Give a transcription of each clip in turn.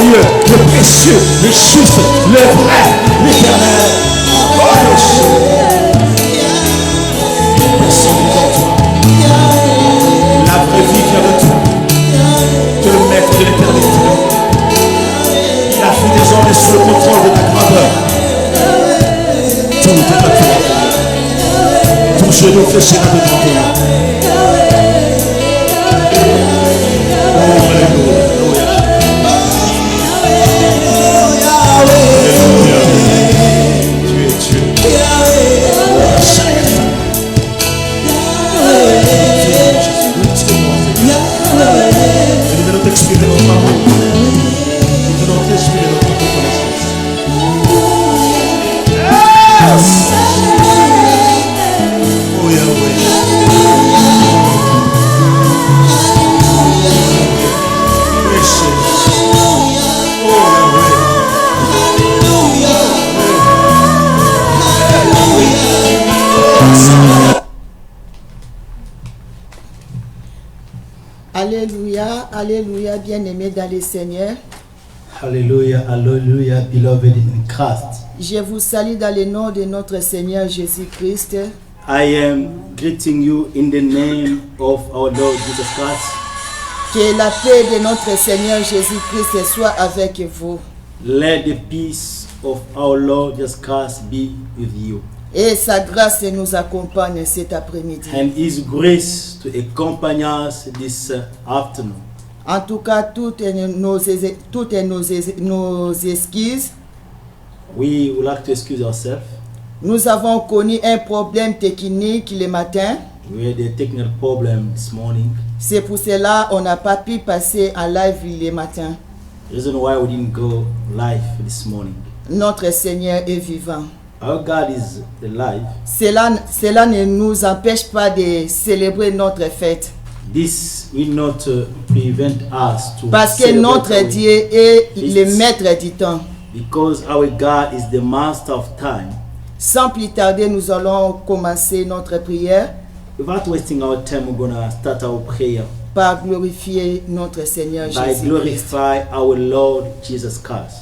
glorieux, le précieux, le juste, le vrai, l'éternel. Personne comme toi. La vraie vie vient de toi. Tu es le maître de l'éternité. La vie des hommes est sous le contrôle de ta grandeur. Tout est à toi. Ton genou fléchira devant toi. Exprimer notre amour. Nous devons exprimer notre reconnaissance. Yes! Oh Yahweh. Precious. Oh Yahweh. Alléluia, alléluia, bien-aimés dans le Seigneur. Hallelujah, hallelujah, beloved in Christ. Je vous salue dans le nom de notre Seigneur Jésus-Christ. I am greeting you in the name of our Lord Jesus Christ. Que la paix de notre Seigneur Jésus-Christ soit avec vous. Let the peace of our Lord Jesus Christ be with you. Et sa grâce nous accompagne cet après-midi. And His grace to accompany us this afternoon. En tout cas, toutes nos excuses. We would like to excuse ourselves. Nous avons connu un problème technique le matin. We had a technical problem this morning. C'est pour cela qu'on n'a pas pu passer en live le matin. The reason why we didn't go live this morning. Notre Seigneur est vivant. Our God is alive. Cela ne nous empêche pas de célébrer notre fête. This will not prevent us to Parce que celebrate notre our Dieu est feasts. le maître du temps. Because our God is the master of time. Sans plus tarder, nous allons commencer notre prière Without wasting our time, we're going to start our prayer par glorifier notre Seigneur by Jésus-Christ. glorify our Lord Jesus Christ.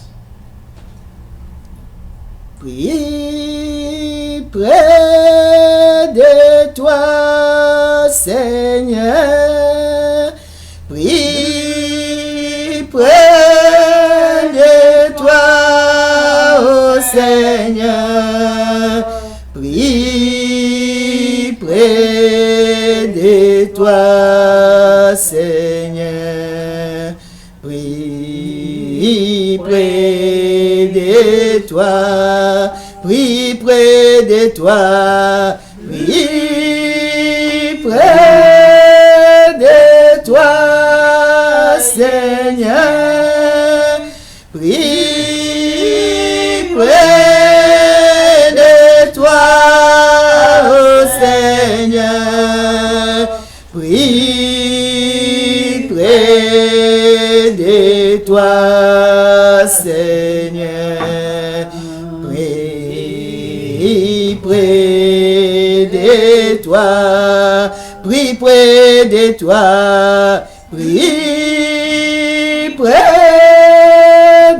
Prie près de toi, Seigneur. Prie près de toi, ô Seigneur. Prie près de toi, Seigneur. Prie près de toi. Prie près de toi, prie près de toi, Seigneur. Prie près de toi, ô Seigneur. Prie près de toi, Seigneur. Prie près de toi, prie près de toi, prie près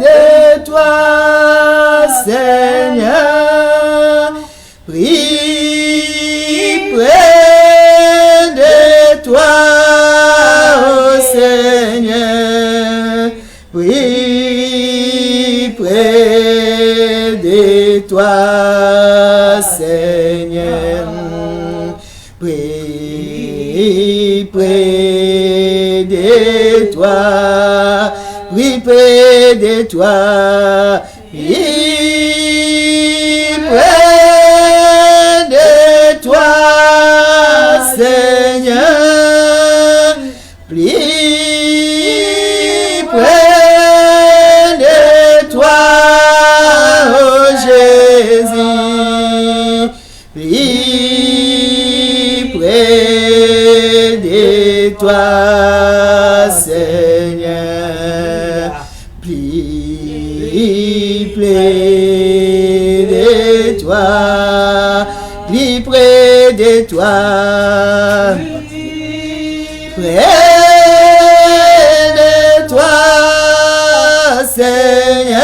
de toi, Seigneur. Prie près de toi, ô Seigneur. Prie près de toi, Seigneur. Prie près de toi, prie près de toi, prie près de toi, Seigneur. Prie près de toi, ô Jésus. Prie près de toi, Seigneur. Prie près de toi, prie près de toi. Près de toi, Seigneur,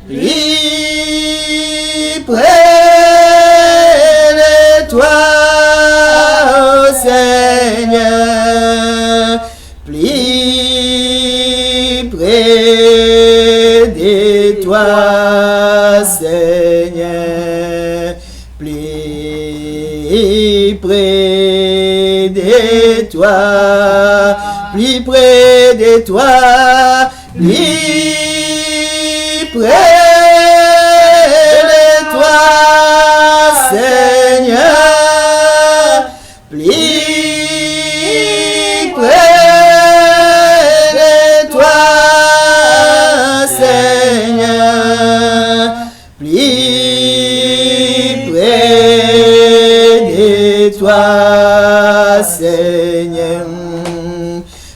plie près de toi, oh Seigneur, plie près de toi, Seigneur, plie près de toi, plie près de toi, plie près de toi, Seigneur, plie près de toi, Seigneur, plie près de toi, Seigneur,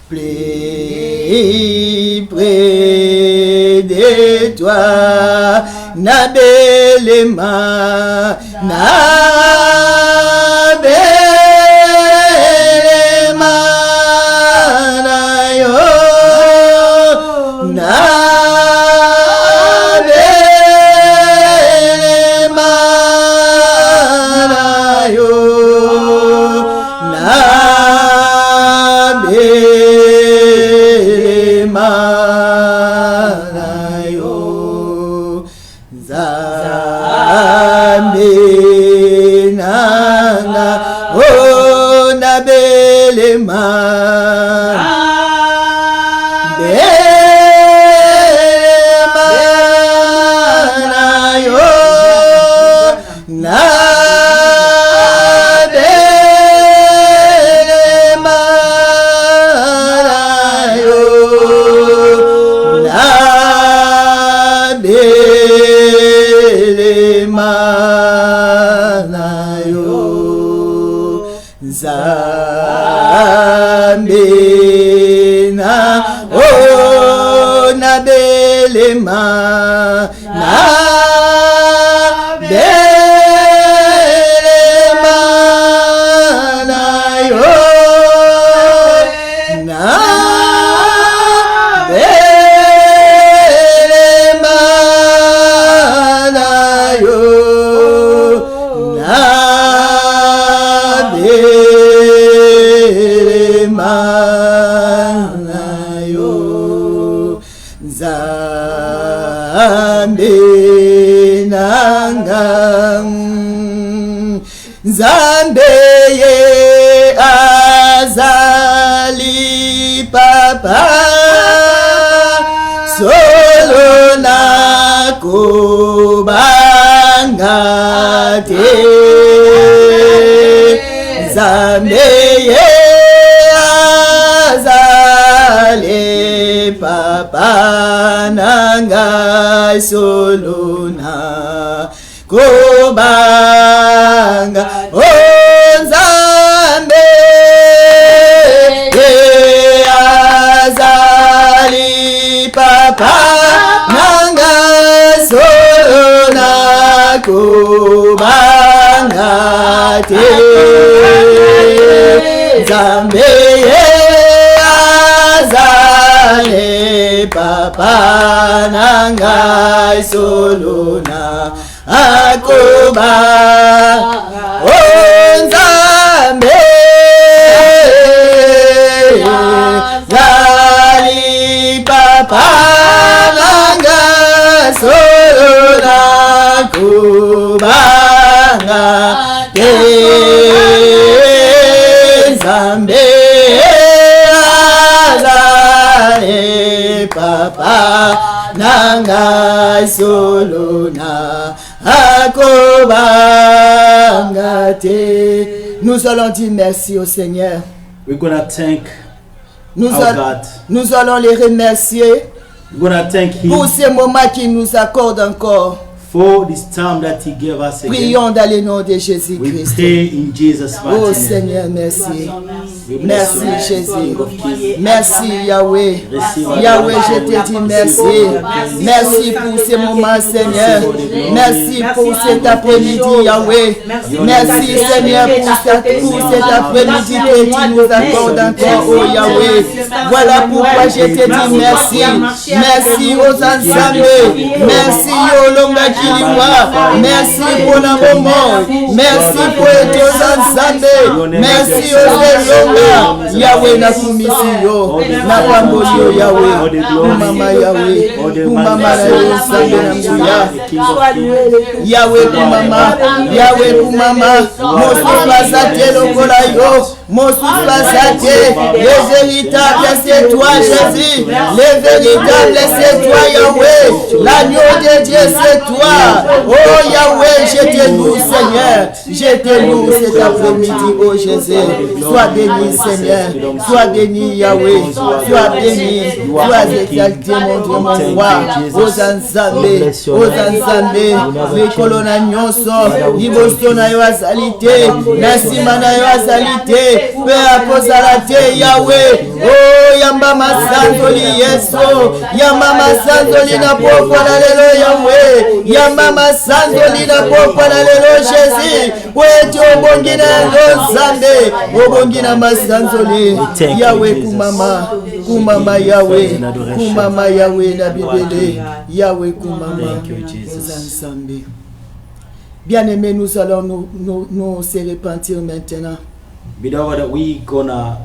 plie près de toi, Nabelema, Nabelema, Nayo, Nabelema, Nayo, Nabelema, Nayo, Zambe nanga, oh Nabelema, Belema, Nayo, Nabelema, Nayo, Nabelema, Nayo, Zambe na, oh Nabelema, Nabelema, Nayo, Nabelema, Nayo, Nabelema, Nayo, Zambe nanga, Zambe ye azali papa, solo na kubanga te, Zambe ye azali papa nanga, solo na kubanga, oh Nzambe ye azali papa nanga, solo na kubanga te, Nzambe ye azali papa nanga, solo na akuba, oh Nzambe azali papa nanga, solo na kubanga te, Nzambe azali papa nanga, solo na akobanga te. Nous allons dire merci au Seigneur. We're gonna thank Nous, our God. nous allons les remercier We're gonna thank Him pour ces moments qu'il nous accorde encore. For this time that He gave us again, Prions dans le nom de we Jésus-Christ. pray in Jesus' Oh mighty name. Seigneur, merci. We bless Merci you, Jésus. King of Kings. Merci Yahweh. Receive Yahweh, our je te dis merci. Merci pour ce moment, Seigneur. Merci pour cet après-midi, Yahweh. Merci, Seigneur, pour cet après-midi que tu nous accordes encore, oh Yahweh. Voilà pourquoi je te dis merci. Merci aux ensembles. Merci aux longa Kiliwa. Merci pour le moment. Merci pour tous ensemble. Merci aux longa. Yahweh na kumisiyo. Na pambolio Yahweh. Kumama Yahweh. Kumama na yosambe na mbuya. Yahweh kumama. Yahweh kumama. Mosu basate lokola yo. Mosu basate. Les véritables c'est toi Jésus. Les véritables c'est toi Yahweh. L'agneau de Dieu c'est toi. Oh Yahweh, je te loue Seigneur. Je te loue cet après-midi, oh Jésus. Sois béni Seigneur. Sois béni Yahweh. Sois béni. Sois exalté mon Dieu, mon roi. Aux ensembles. Aux ensembles. Les colonnes nyonso. Liboso na yo azalité. Nasima na yo azalité. Peu akozalate Yahweh. Oh yamba masanzoli Yesu. Yamba masanzoli na pokwa na lelo Yahweh. Yamba masanzoli na pokwa na lelo Jésus. Wetu obongi na yango Nzambe. Obongi na masanzoli. Yahweh kumama. Kumama Yahweh. Kumama Yahweh na Bibele. Yahweh kumama. Nzambe. Bien-aimés, nous allons nous se repentir maintenant. Beloved, we're gonna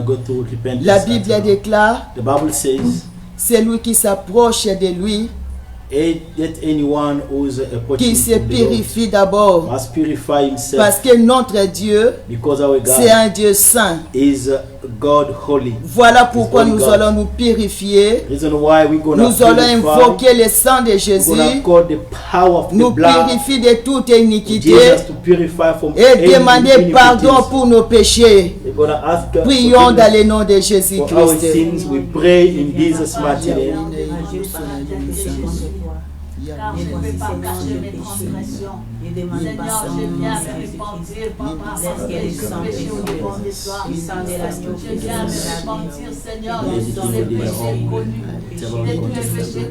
go through repentance. La Bible déclare, The Bible says, celui qui s'approche de lui, let anyone who's approaching qui se from the Lord purifie d'abord. must purify himself, Parce que notre Dieu, because our c'est God un Dieu saint. is God holy. Voilà pourquoi Holy nous God. allons nous purifier. Reason why we're gonna Nous allons purify, invoquer le sang de we're Jésus. gonna call the power of the Nous blood purifier de toute of iniquité Jesus to purify from et any demander iniquities. pardon pour nos péchés. We're gonna ask God Prions dans forgiveness le nom de for our Jésus-Christ. sins. We pray in Jesus' mighty name. Car je ne peux pas cacher mes transgressions. Seigneur, je viens me repentir, papa, parce que je suis péché au devant de toi. Je viens me repentir, Seigneur, de tous les péchés connus, de tous les péchés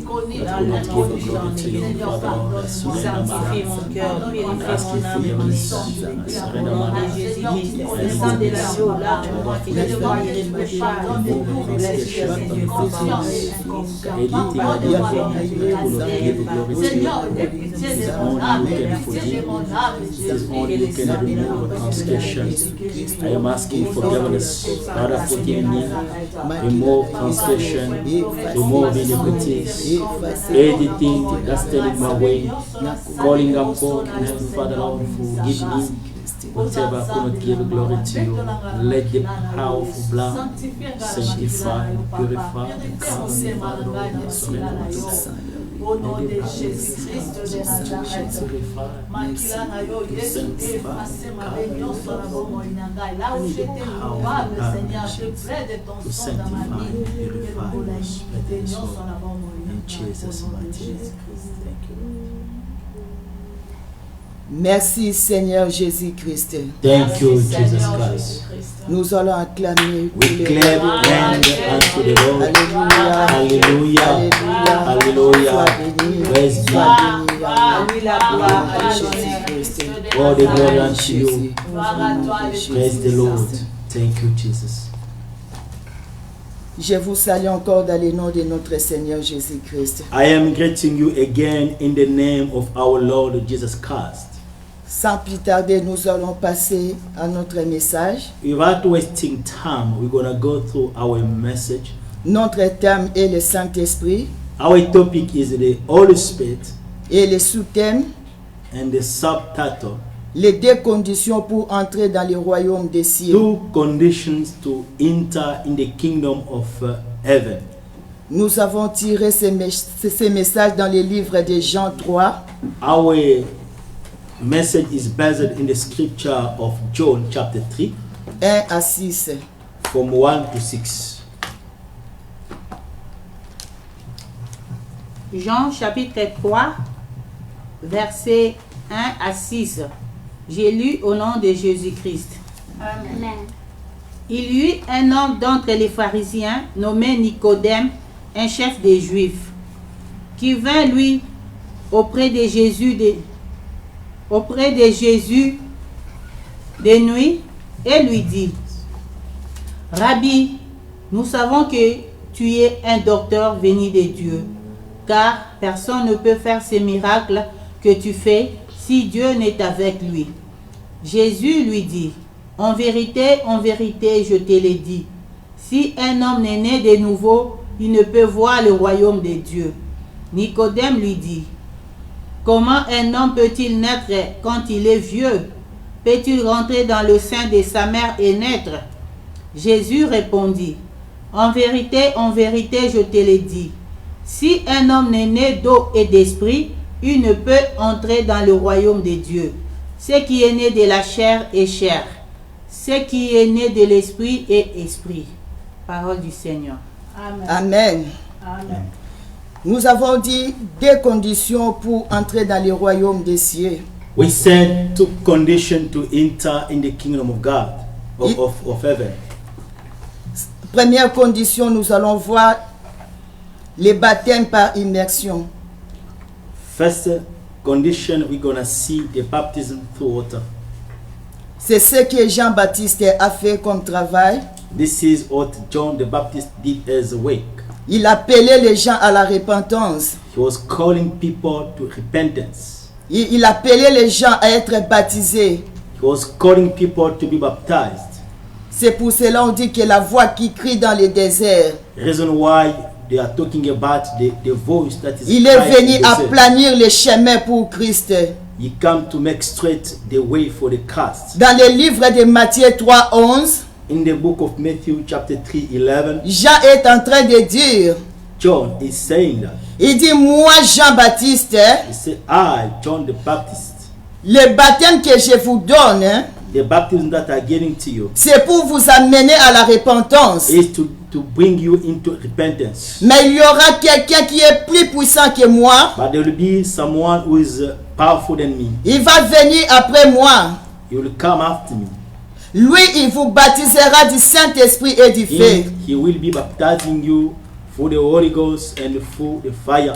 commis dans le monde. Seigneur, pardonne-moi. Sanctifie mon cœur, purifie mon âme et mon sang. Au nom de Jésus-Christ, le sang de l'agneau, lave-moi, que je sois irréprochable. Blesse Jésus, conscience et Seigneur, aie pitié de mon âme, aie pitié de mon âme, Jésus. I am asking forgiveness. Father, forgive me. Remove transgression. Remove iniquities. Anything that's standing my way. Calling upon Heavenly Father, Lord, forgive me. Whatever I could not give glory to you, let the powerful blood sanctify, purify, and cover me, Father, Lord, and surrender to you. Au nom de Jésus-Christ de Nazareth, makila na yo Yesu efface ma nyonso na bomoi na ngai. Là où j'étais coupable, Seigneur, je plaide ton sang dans ma vie. Elokola iniquité nyonso na bomoi na ngai. Au nom de Jésus-Christ. Merci Seigneur Jésus-Christ. Thank you, Jesus Christ. Nous allons acclamer. We clap hand unto the Lord. Alléluia. Hallelujah. Hallelujah. Praise be. All the glory unto you. Praise the Lord. Thank you, Jesus. Je vous salue encore dans le nom de notre Seigneur Jésus-Christ. I am greeting you again in the name of our Lord Jesus Christ. Sans plus tarder, nous allons passer à notre message. Without wasting time, we're going to go through our message. Notre thème est le Saint-Esprit Our topic is the Holy Spirit, et le sous-thème, and the subtitle, les deux conditions pour entrer dans le royaume des cieux. Two Conditions to Enter in the Kingdom of Heaven. Nous avons tiré ces messages dans le livre de Jean 3, Our message is based in the scripture of John chapter 3, 1 à 6. from 1 to 6. Jean chapitre 3, versets 1 à 6. J'ai lu au nom de Jésus-Christ. Amen. Il y eut un homme d'entre les pharisiens nommé Nicodème, un chef des Juifs, qui vint lui auprès de Jésus de nuit et lui dit: Rabbi, nous savons que tu es un docteur venu de Dieu, car personne ne peut faire ces miracles que tu fais si Dieu n'est avec lui. Jésus lui dit: en vérité, je te l'ai dit, si un homme n'est né de nouveau, il ne peut voir le royaume de Dieu. Nicodème lui dit: comment un homme peut-il naître quand il est vieux? Peut-il rentrer dans le sein de sa mère et naître? Jésus répondit: en vérité, je te l'ai dit, si un homme n'est né d'eau et d'esprit, il ne peut entrer dans le royaume de Dieu. Ce qui est né de la chair est chair, ce qui est né de l'esprit est esprit. Parole du Seigneur. Amen. Amen. Amen. Nous avons dit deux conditions pour entrer dans le royaume des cieux. We said 2 conditions to enter in the kingdom of God, of heaven. Première condition, nous allons voir les baptêmes par immersion. First condition, we're going to see the baptism through water. C'est ce que Jean-Baptiste a fait comme travail. This is what John the Baptist did as a work. Il appelait les gens à la repentance. He was calling people to repentance. Il appelait les gens à être baptisés. He was calling people to be baptized. C'est pour cela qu'on dit que la voix qui crie dans le désert. Reason why they are talking about the voice that is Il est crying venu in the desert. aplanir les chemins pour Christ. He come to make straight the way for the Christ. Dans le livre de Matthieu 3:11, In the book of Matthew chapter 3:11, Jean est en train de dire, John is saying that. il dit, moi Jean-Baptiste, He said, I, John the Baptist, le baptême que je vous donne, the baptism that I'm giving to you c'est pour vous amener à la repentance. is to bring you into repentance. Mais il y aura quelqu'un qui est plus puissant que moi. But there will be someone who is powerful than me. Il va venir après moi. He will come after me. Lui, il vous baptisera du Saint-Esprit et du feu. He will be baptizing you for the Holy Ghost and for the fire.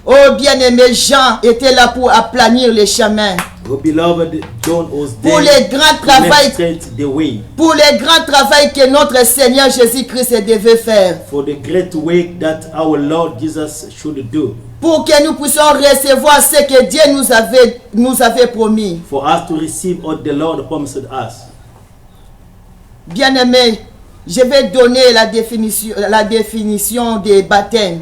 Oh, bien-aimé, Jean était là pour aplanir les chemins. Oh, beloved, John was Pour there les grands to make travail, straight the way. pour les grands travail que notre Seigneur Jésus-Christ devait faire. For the great work that our Lord Jesus should do. Pour que nous puissions recevoir ce que Dieu nous avait promis. For us to receive what the Lord promised us. Bien-aimé, je vais donner la définition des baptêmes.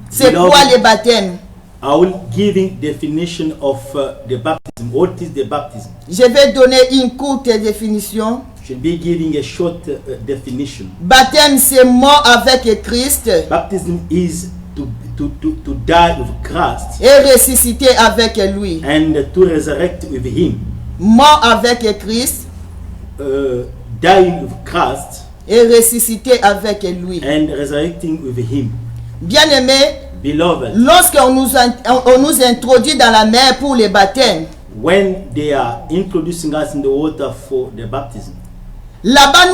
C'est Beloved, quoi les baptêmes? I will giving definition of the baptism. What is the baptism? Je vais donner une courte définition. Should be giving a short definition. Baptême, c'est mort avec Christ Baptism is to die with Christ et ressusciter avec lui. and to resurrect with Him. Mort avec Christ Dying with Christ et ressusciter avec lui. and resurrecting with Him. Bien-aimé, Beloved, lorsqu'on nous introduit dans la mer pour les baptêmes, when they are introducing us in the water for the baptism, là-bas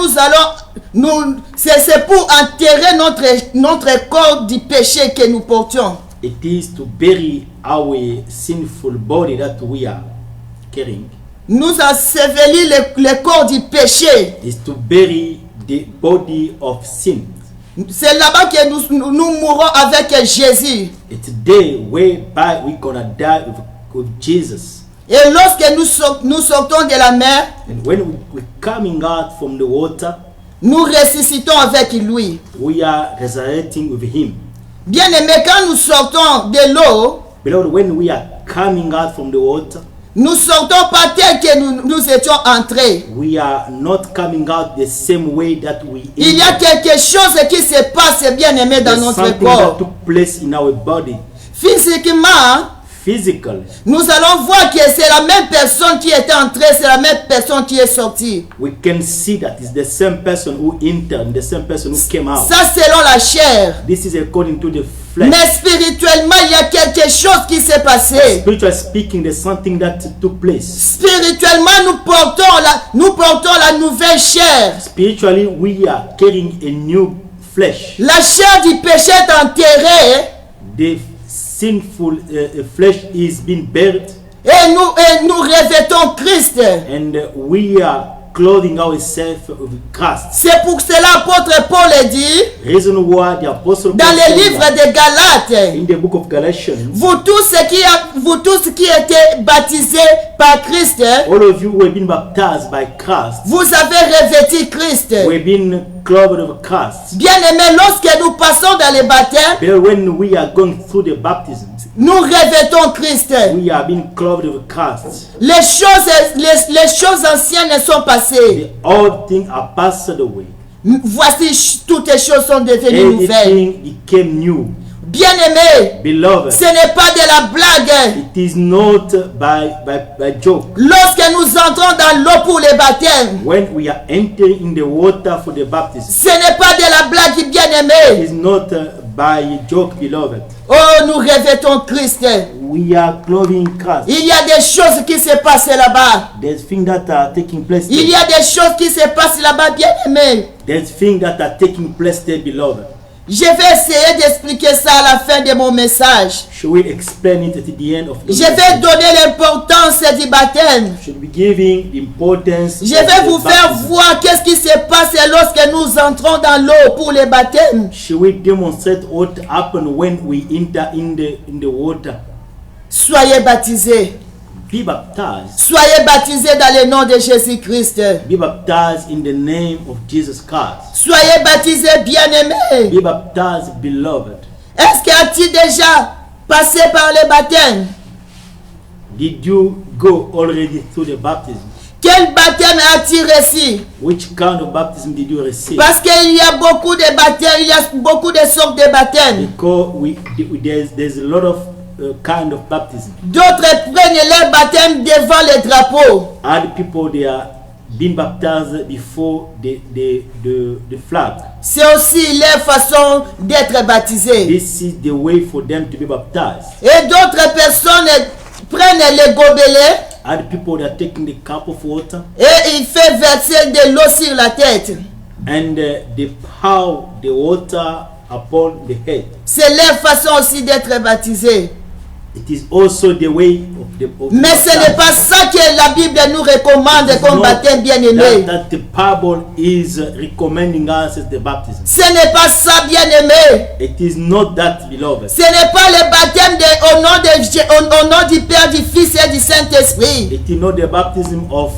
c'est pour enterrer notre corps du péché que nous portions. it is to bury our sinful body that we are carrying. Nous ensevelir le corps du péché. Is to bury the body of sin. C'est là-bas que nous mourrons avec Jésus. It's there whereby we're gonna die with Jesus. Et lorsque nous sortons de la mer, And when we're coming out from the water, nous ressuscitons avec lui. we are resurrecting with Him. Bien-aimé, quand nous sortons de l'eau, Beloved, when we are coming out from the water, nous sortons pas tel que nous étions entrés. we are not coming out the same way that we Il y a entered. quelque chose qui se passe, bien-aimé, dans There's notre something corps. that took place in our body. Physiquement, physically, nous allons voir que c'est la même personne qui est entrée, c'est la même personne qui est sortie. we can see that it's the same person who entered, the same person who came out. Ça selon la chair. This is according to the flesh. Mais spirituellement, il y a quelque chose qui s'est passé. Spiritually speaking, there's something that took place. Spirituellement, nous portons la nouvelle chair. Spiritually, we are carrying a new flesh. La chair du péché est enterrée The sinful flesh is being buried, et nous revêtons Christ. and we are clothing ourselves with Christ. C'est pour cela l'apôtre Paul a dit Reason why the apostle dans Paul le said livre that de Galates, in the book of Galatians, vous tous qui étaient baptisés par Christ, all of you who have been baptized by Christ, vous avez revêtu Christ. we have been clothed with Christ. Bien-aimés, lorsque nous passons dans les baptêmes, But when we are going through the baptism, nous revêtons Christ. we are being clothed with Christ. Les choses anciennes sont passées. The old things are passed away. Voici, toutes les choses sont devenues nouvelles. Everything became new. Bien-aimés, Beloved, ce n'est pas de la blague. it is not by joke. Lorsque nous entrons dans l'eau pour les baptêmes, When we are entering in the water for the baptism, ce n'est pas de la blague, it bien-aimés. is not by joke, beloved. Oh, nous revêtons Christ. We are clothing Christ. Il y a des choses qui se passent là-bas. There's things that are taking place Il y there. a des choses qui se passent là-bas, bien-aimés. There's things that are taking place there, beloved. Je vais essayer d'expliquer ça à la fin de mon message. Should we explain it at the end of the Je vais message? donner l'importance du baptême. Should be giving the importance. Je of vais the vous faire baptism. voir qu'est-ce qui se passe lorsque nous entrons dans l'eau pour les baptêmes. Should we demonstrate what happened when we enter in the water? Soyez baptisés. Be baptized. Soyez baptisés dans le nom de Jésus-Christ. Be baptized in the name of Jesus Christ. Soyez baptisés, bien-aimés. Be baptized, beloved. Est-ce que as-tu déjà passé par le baptême? Did you go already through the baptism? Quel baptême as-tu reçu? Which kind of baptism did you receive? Parce qu'il y a beaucoup de baptêmes, il y a beaucoup de sortes de baptêmes. Because there's a lot of kind of baptism. D'autres prennent leur baptême devant le drapeau. Other people, they are being baptized before the flag. C'est aussi leur façon d'être baptisés. This is the way for them to be baptized. Et d'autres personnes prennent le gobelet Other people, they are taking the cup of water et ils font verser de l'eau sur la tête. and they pour the water upon the head. C'est leur façon aussi d'être baptisés. It is also the way of Mais ce n'est pas ça que la Bible nous recommande comme baptême, bien-aimé. that the Bible is recommending us as the baptism. Ce n'est pas ça, bien-aimé. It is not that, beloved. Ce n'est pas le baptême au nom du Père, du Fils et du Saint-Esprit. It is not the baptism of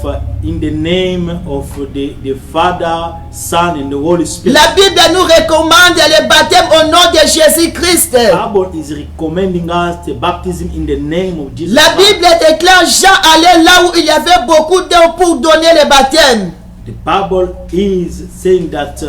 in the name of the Father, Son, and the Holy Spirit. La Bible nous recommande le baptême au nom de Jésus-Christ. The Bible is recommending us the baptism in the name of Jesus La Christ. Bible déclare Jean allait là où il y avait beaucoup d'eau pour donner le baptême. The Bible is saying that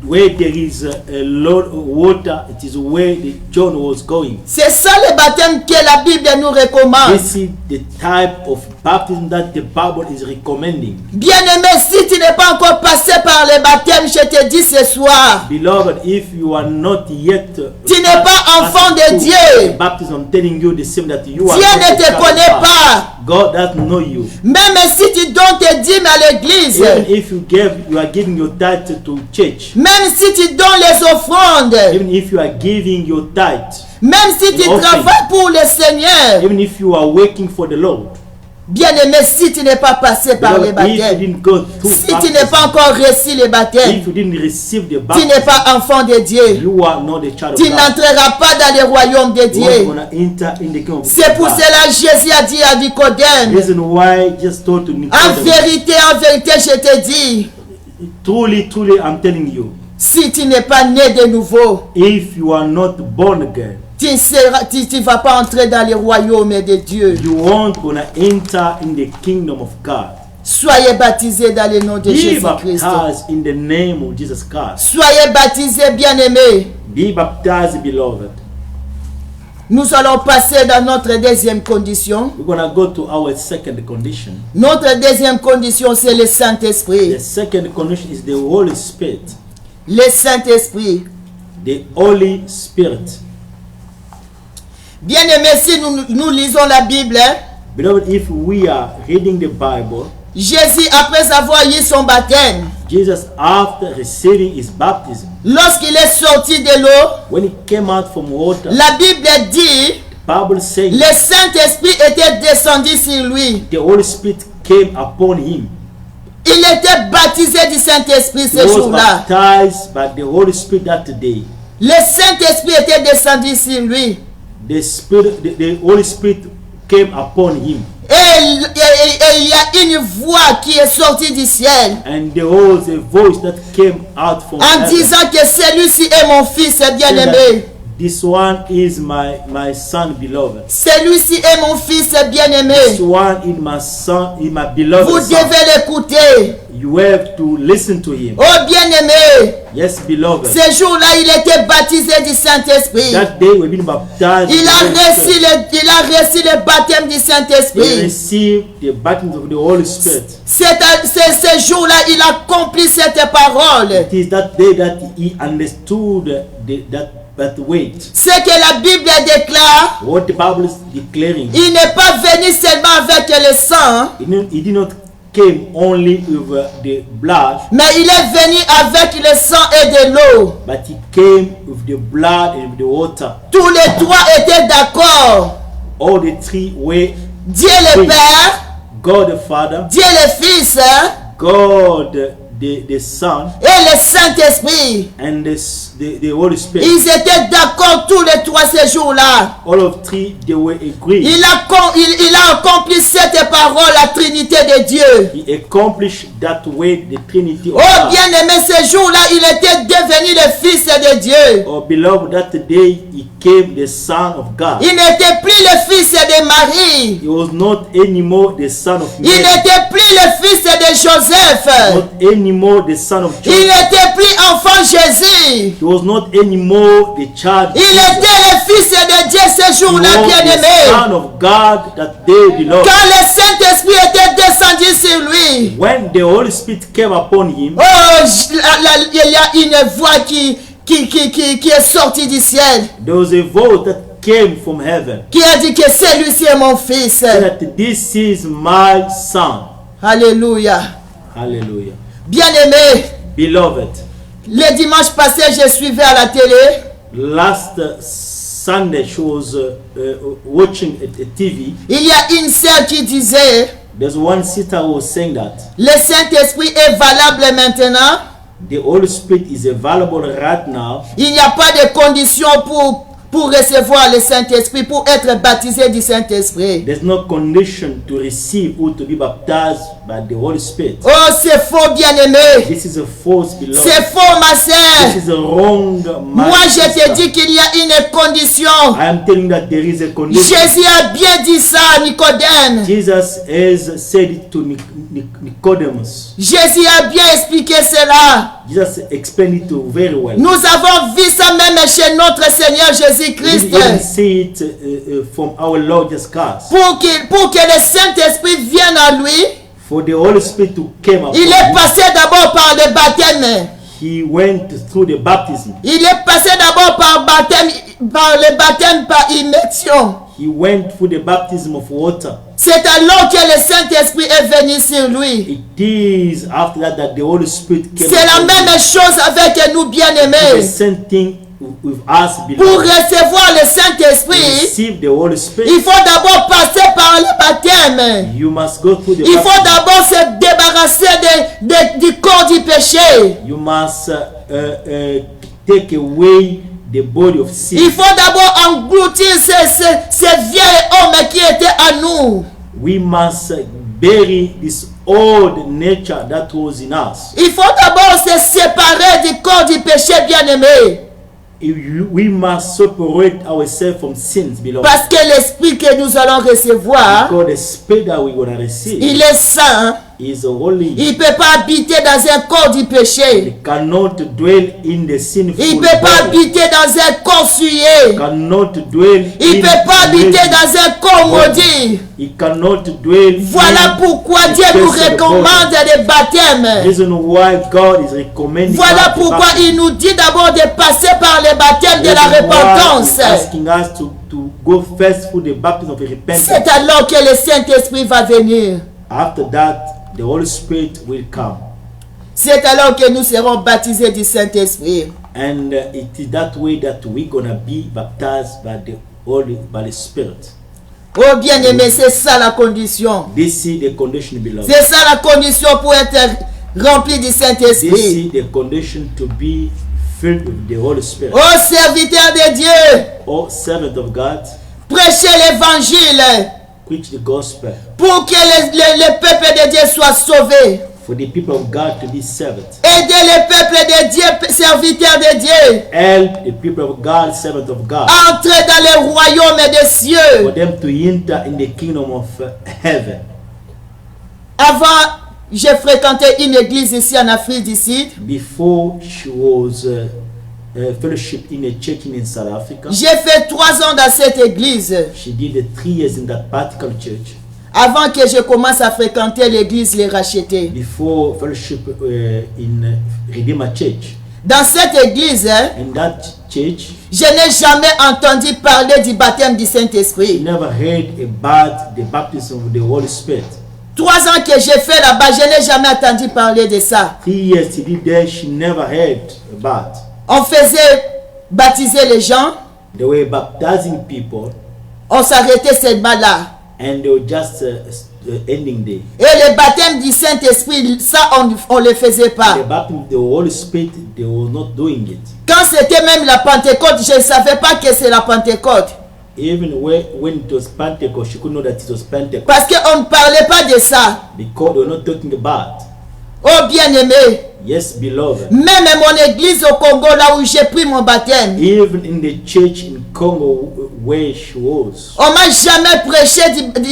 where there is a lot of water, it is where the John was going. C'est ça le baptême que la Bible nous recommande. This is the type of baptism that the Bible is recommending. Bien-aimé, si tu n'es pas encore passé par le baptême, je te dis ce soir, Beloved, if you are not yet tu n'es pas enfant de Dieu. baptism, I'm telling you the same that you are Dieu not ne a te child of connaît God. pas. God doesn't know you. Même si tu donnes tes dîmes à l'église, Even if you are giving your tithe to church, même si tu donnes les offrandes, even if you are giving your tithe, même si tu offering. travailles pour le Seigneur, even if you are working for the Lord, bien-aimé, si tu n'es pas passé par le beloved, if you baptême, didn't go through si tu baptism, n'es pas encore reçu le baptême, if you didn't receive the tu baptism, n'es pas enfant de Dieu. you are not a child of Tu God. n'entreras pas dans le royaume de You are Dieu. gonna enter in the kingdom of C'est pour God. cela que Jésus a dit à Nicodème, Reason why I just told to en Nicodemus, vérité, je te dis, truly, I'm telling you, si tu n'es pas né de nouveau, if you are not born again, tu ne vas pas entrer dans le royaume de Dieu. you won't gonna enter in the kingdom of God. Soyez baptisés dans le nom de Be Jésus-Christ. baptized in the name of Jesus Christ. Soyez baptisés, bien-aimés. Be baptized, beloved. Nous allons passer dans notre deuxième condition. We're going to go to our second condition. Notre deuxième condition, c'est le Saint-Esprit. The second condition is the Holy Spirit. Le Saint-Esprit. The Holy Spirit. Bien-aimés, si nous lisons la Bible, Beloved, if we are reading the Bible, Jésus, après avoir eu son baptême, Jesus, after receiving his baptism, lorsqu'il est sorti de l'eau, when he came out from water, la Bible dit, the Bible says le Saint-Esprit était descendu sur lui. the Holy Spirit came upon him. Il était baptisé du Saint-Esprit He ce was jour-là. baptized by the Holy Spirit that day. Le Saint-Esprit était descendu sur lui. The Holy Spirit came upon him. Et il y a une voix qui est sortie du ciel And there was a voice that came out from en heaven, disant que celui-ci est mon fils saying bien-aimé. that this one is my son beloved. Celui-ci est mon fils This bien-aimé. one is my son, is my beloved Vous son. devez l'écouter. You have to listen to him. Oh bien-aimé, Yes, beloved. ce jour-là, il était baptisé du Saint-Esprit. That day we've been baptized. Il in the a Holy Spirit. reçu le baptême du He Saint-Esprit. received the baptism of the Holy Spirit. C'est ce jour-là, il a accompli cette parole. It is that day that he understood that weight. Ce que la Bible déclare, What the Bible is declaring. il n'est pas venu seulement avec le sang, He did not came only with the blood, mais il est venu avec le sang et de l'eau. but he came with the blood and with the water. Tous les trois étaient d'accord. All the three were Dieu le Père, God the Father, Dieu le Fils God the Son, et le Saint-Esprit. and the Holy Spirit. Ils étaient d'accord tous les trois ces jours-là. All of three, they were agreed. Il a accompli cette parole, la Trinité de Dieu. He accomplished that way the Trinity of Oh God. bien-aimé, ce jour-là, il était devenu le Fils de Dieu. Oh beloved, that day he came the Son of God. Il n'était plus le fils de Marie. He was not anymore the son of Il Mary. n'était plus le fils de Joseph. Not anymore the son of Il Joseph. n'était plus enfant Jésus. He was not anymore the child. Il Jesus. était le fils de Dieu ce He jour-là, was the bien-aimé. son of God that day, beloved. Quand le Saint-Esprit était descendu sur lui, When the Holy Spirit came upon him, oh, il y a une voix qui est sortie du ciel, there was a voice that came from heaven. qui a dit que celui-ci est mon fils. Said that this is my son. Alléluia. Hallelujah. Bien-aimé, Beloved, le dimanche passé, je suivais à la télé last Sunday she was watching a TV. il y a une sœur qui disait, There's one sister who was saying that le Saint-Esprit est valable maintenant. the Holy Spirit is available right now. Il n'y a pas de condition pour recevoir le Saint-Esprit, pour être baptisé du Saint-Esprit. There's no condition to receive or to be baptized by the Holy Spirit. Oh, c'est faux, bien-aimé. This is a false, beloved. C'est faux, ma This sœur. is a wrong. Moi, je te dis qu'il y a une condition. I am telling that there is a condition. Jésus a bien dit ça à Nicodème. Jesus has said it to Nicodemus. Jésus a bien expliqué cela. Jesus explained it very well. Nous avons vu ça même chez notre Seigneur We Jésus-Christ. even see it from our Lord Jesus Christ. Pour que le Saint-Esprit vienne à lui, For the Holy Spirit to come upon il est him, passé d'abord par le baptême. he went through the baptism. Il est passé d'abord par le baptême par immersion. He went through the baptism of water. C'est alors que le Saint-Esprit est venu sur lui. It is after that the Holy Spirit came. C'est la upon même him. chose avec nous The bien-aimés. same thing with us, Pour beloved. recevoir le To Saint-Esprit, receive the Holy Spirit, il faut d'abord passer par le baptême. you must go through the Il faut baptism. d'abord se débarrasser du corps du péché. You must take away the body of sin. Il faut d'abord engloutir ces vieils hommes qui étaient à nous. We must bury this old nature that was in us. Il faut d'abord se séparer du corps du péché, bien-aimé. We must separate ourselves from sins, beloved. Parce que l'esprit que nous allons recevoir, Because the spirit that we're going to receive il est saint, is holy. Il ne peut pas habiter dans un corps du péché. He cannot dwell in the sinful Il ne peut pas body. habiter dans un corps souillé. Cannot dwell Il ne in peut pas habiter the dans un corps maudit. He cannot dwell Voilà in pourquoi the Dieu nous cursed recommande des body. baptêmes. Reason why God is recommending Voilà us to pourquoi baptize. il nous dit d'abord de passer par les baptêmes de la Reason why repentance. he's asking us to go first through the baptism of repentance. C'est alors que le Saint-Esprit va venir. After that, the Holy Spirit will come. C'est alors que nous serons baptisés du Saint-Esprit. And it is that way that we're gonna be baptized by the Spirit. Oh bien-aimé, c'est ça la condition. This is the condition, beloved. C'est ça la condition pour être rempli du This Saint-Esprit. is the condition to be filled with the Holy Spirit. Oh serviteur de Dieu, Oh, servant of God, prêchez l'évangile preach the gospel pour que le peuple de Dieu soit sauvé. for the people of God to be saved. Aidez le peuple de Dieu, serviteurs de Dieu, Help the people of God, servant of God, à entrer dans le royaume des for cieux. them to enter in the kingdom of heaven. Avant, j'ai fréquenté une église ici en Afrique du Sud. Before she was fellowship in a church in South Africa, J'ai fait 3 ans dans cette église she did 3 years in that particular church avant que je commence à fréquenter l'église Les Rachetés. before fellowship in Redeemer Church. Dans cette église, In that church, je n'ai jamais entendu parler du baptême du she Saint-Esprit. never heard about the baptism of the Holy Spirit. 3 ans que j'ai fait là-bas, je n'ai jamais entendu parler de ça. 3 years she did there, she never heard about. On faisait baptiser les gens, They were baptizing people on s'arrêtait seulement là. and they were just ending there. Et le baptême du Saint-Esprit, ça on ne le faisait pas. The baptism of the Holy Spirit, they were not doing it. Quand c'était même la Pentecôte, je ne savais pas que c'est la Pentecôte. Even when it was Pentecost, she couldn't know that it was Pentecost Parce qu'on ne parlait pas de ça. because they were not talking about. Oh bien-aimé, Yes, beloved. même mon église au Congo, là où j'ai pris mon baptême, Even in the church in Congo where she was, on m'a jamais prêché